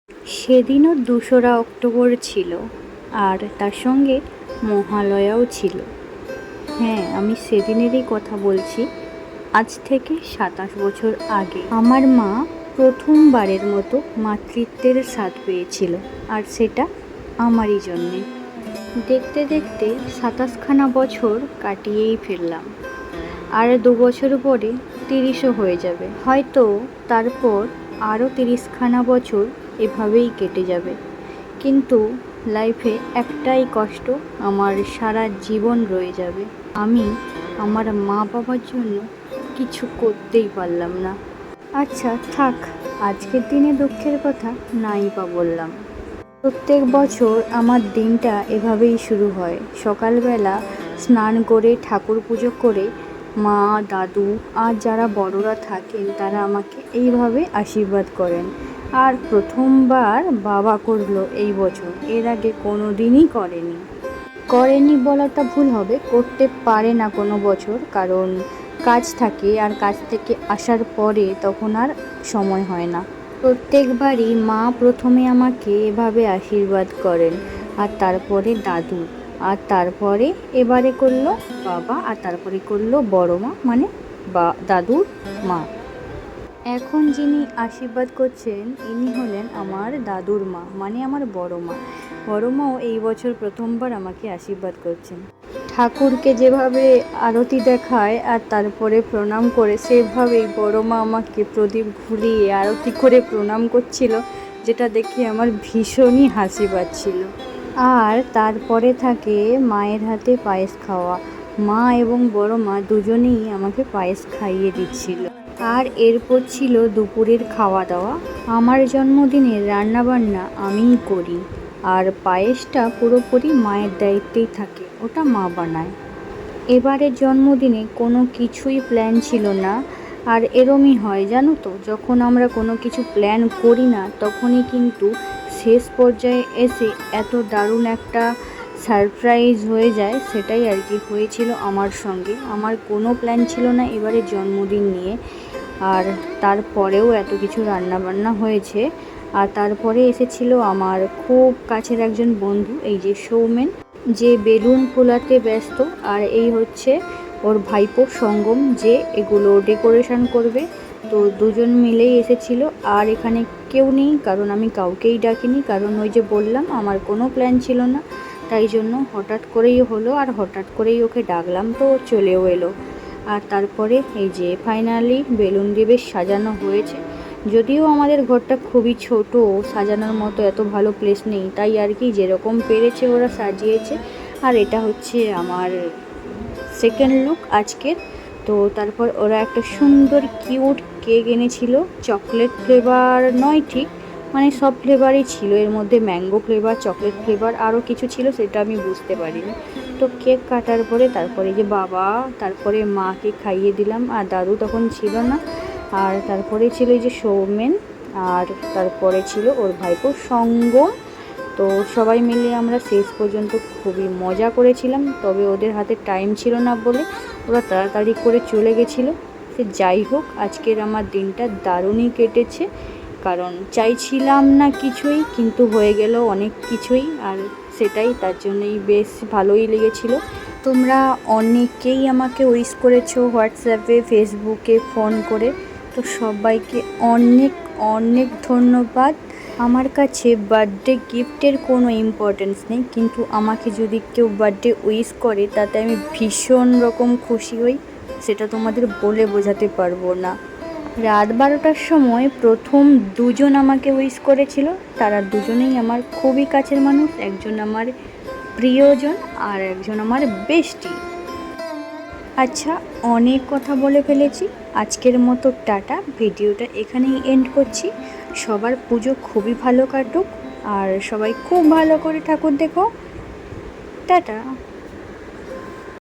সেদিনও ২রা অক্টোবর ছিল, আর তার সঙ্গে মহালয়াও ছিল। হ্যাঁ, আমি সেদিনেরই কথা বলছি। আজ থেকে ২৭ বছর আগে আমার মা প্রথমবারের মতো মাতৃত্বের স্বাদ পেয়েছিল, আর সেটা আমারই জন্যে। দেখতে দেখতে ২৭খানা বছর কাটিয়েই ফেললাম, আর ২ বছর পরে ৩০ও হয়ে যাবে। হয়তো তারপর আরও ৩০খানা বছর এভাবেই কেটে যাবে। কিন্তু লাইফে একটাই কষ্ট, আমার সারা জীবন রয়ে যাবে। আমি আমার মা বাবার জন্য কিছু করতেই পারলাম না। আচ্ছা থাক, আজকের দিনে দুঃখের কথা নাই বা বললাম। প্রত্যেক বছর আমার দিনটা এভাবেই শুরু হয়। সকালবেলা স্নান করে ঠাকুর পুজো করে মা, দাদু আর যারা বড়রা থাকেন তারা আমাকে এইভাবে আশীর্বাদ করেন। আর প্রথমবার বাবা করলো এই বছর, এর আগে কোনো দিনই করেনি বলাটা ভুল হবে, করতে পারে না কোনো বছর, কারণ কাজ থাকে, আর কাজ থেকে আসার পরে তখন আর সময় হয় না। প্রত্যেকবারই মা প্রথমে আমাকে এভাবে আশীর্বাদ করেন, আর তারপরে দাদু, আর তারপরে এবারে করলো বাবা, আর তারপরে করলো বড় মা, মানে দাদুর মা। এখন যিনি আশীর্বাদ করছেন ইনি হলেন আমার দাদুর মা, মানে আমার বড় মা। বড় মাও এই বছর প্রথমবার আমাকে আশীর্বাদ করছেন। ঠাকুরকে যেভাবে আরতি দেখায় আর তারপরে প্রণাম করে, সেভাবেই বড় মা আমাকে প্রদীপ ঘুরিয়ে আরতি করে প্রণাম করছিল, যেটা দেখে আমার ভীষণই হাসি পাচ্ছিল। আর তারপরে থাকে মায়ের হাতে পায়েস খাওয়া। মা এবং বড় মা দুজনেই আমাকে পায়েস খাইয়ে দিচ্ছিল। আর এরপর ছিল দুপুরের খাওয়া দাওয়া। আমার জন্মদিনের রান্নাবান্না আমিই করি, আর পায়েসটা পুরোপুরি মায়ের দায়িত্বেই থাকে, ওটা মা বানায়। এবারের জন্মদিনে কোনো কিছুই প্ল্যান ছিল না, আর এরমই হয় জানো তো, যখন আমরা কোনো কিছু প্ল্যান করি না তখনই কিন্তু শেষ পর্যায়ে এসে এত দারুণ একটা সারপ্রাইজ হয়ে যায়। সেটাই আর কি হয়েছিল আমার সঙ্গে। আমার কোনো প্ল্যান ছিল না এবারের জন্মদিন নিয়ে, আর তারপরেও এত কিছু রান্নাবান্না হয়েছে। আর তারপরে এসেছিল আমার খুব কাছের একজন বন্ধু, এই যে সৌমেন, যে বেলুন ফোলাতে ব্যস্ত, আর এই হচ্ছে ওর ভাইপো সঙ্গম, যে এগুলো ডেকোরেশন করবে। তো দুজন মিলেই এসেছিল, আর এখানে কেউ নেই, কারণ আমি কাউকেই ডাকিনি, কারণ ওই যে বললাম আমার কোনো প্ল্যান ছিল না, তাই জন্য হঠাৎ করেই হলো, আর হঠাৎ করেই ওকে ডাকলাম, তো চলেও এলো। আর তারপরে এই যে ফাইনালি বেলুন দিয়ে বেশ সাজানো হয়েছে। যদিও আমাদের ঘরটা খুবই ছোট, সাজানোর মতো এত ভালো প্লেস নেই, তাই আর কি যেরকম পেরেছে ওরা সাজিয়েছে। আর এটা হচ্ছে আমার সেকেন্ড লুক আজকের। তো তারপর ওরা একটা সুন্দর কিউট কেক এনেছিল, চকলেট ফ্লেভার নয় ঠিক, মানে সব ফ্লেভারই ছিল, এর মধ্যে ম্যাঙ্গো ফ্লেভার, চকলেট ফ্লেভার, আরও কিছু ছিল, সেটা আমি বুঝতে পারিনি। তো কেক কাটার পরে তারপরে যে বাবা, তারপরে মাকে খাইয়ে দিলাম, আর দাদু তখন ছিল না। আর তারপরে ছিল এই যে সৌমেন, আর তারপরে ছিল ওর ভাইপো সঙ্গম। তো সবাই মিলে আমরা শেষ পর্যন্ত খুবই মজা করেছিলাম, তবে ওদের হাতে টাইম ছিল না বলে ওরা তাড়াতাড়ি করে চলে গেছিলো। সে যাই হোক, আজকের আমার দিনটা দারুণই কেটেছে, কারণ চাইছিলাম না কিছুই, কিন্তু হয়ে গেল অনেক কিছুই, আর সেটাই তার জন্যই বেশ ভালোই লেগেছিলো। তোমরা অনেকেই আমাকে উইশ করেছো হোয়াটসঅ্যাপে, ফেসবুকে, ফোন করে, তো সবাইকে অনেক অনেক ধন্যবাদ। আমার কাছে বার্থডে গিফটের কোনো ইম্পর্টেন্স নেই, কিন্তু আমাকে যদি কেউ বার্থডে উইশ করে তাতে আমি ভীষণ রকম খুশি হই, সেটা তোমাদের বলে বোঝাতে পারবো না। রাত 12টার সময় প্রথম দুজন আমাকে উইশ করেছিল, তারা দুজনেই আমার খুবই কাছের মানুষ, একজন আমার প্রিয়জন আর একজন আমার বেস্টি। আচ্ছা, অনেক কথা বলে ফেলেছি, আজকের মতো টাটা। ভিডিওটা এখানেই এন্ড করছি। সবার পুজো খুবই ভালো কাটুক, আর সবাই খুব ভালো করে ঠাকুর দেখো। টাটা।